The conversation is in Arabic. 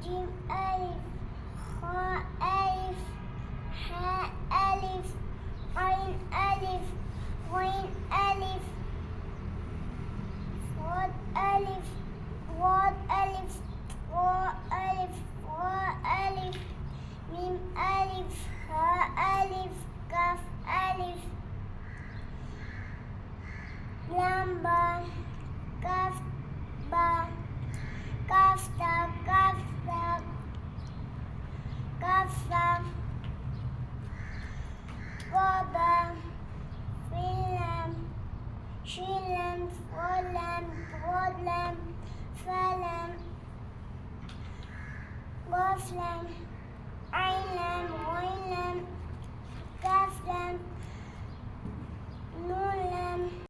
جيم ألف خاء ألف حاء ألف عين ألف غين ألف صاد ألف واو ألف واو ألف واو ألف ميم ألف هاء ألف كاف ألف لام با كاف با كاف تا كاف تا كاف تا بابا فيلم شيلم فولم بولم فلم غفلم عينم غينم كفلم نولم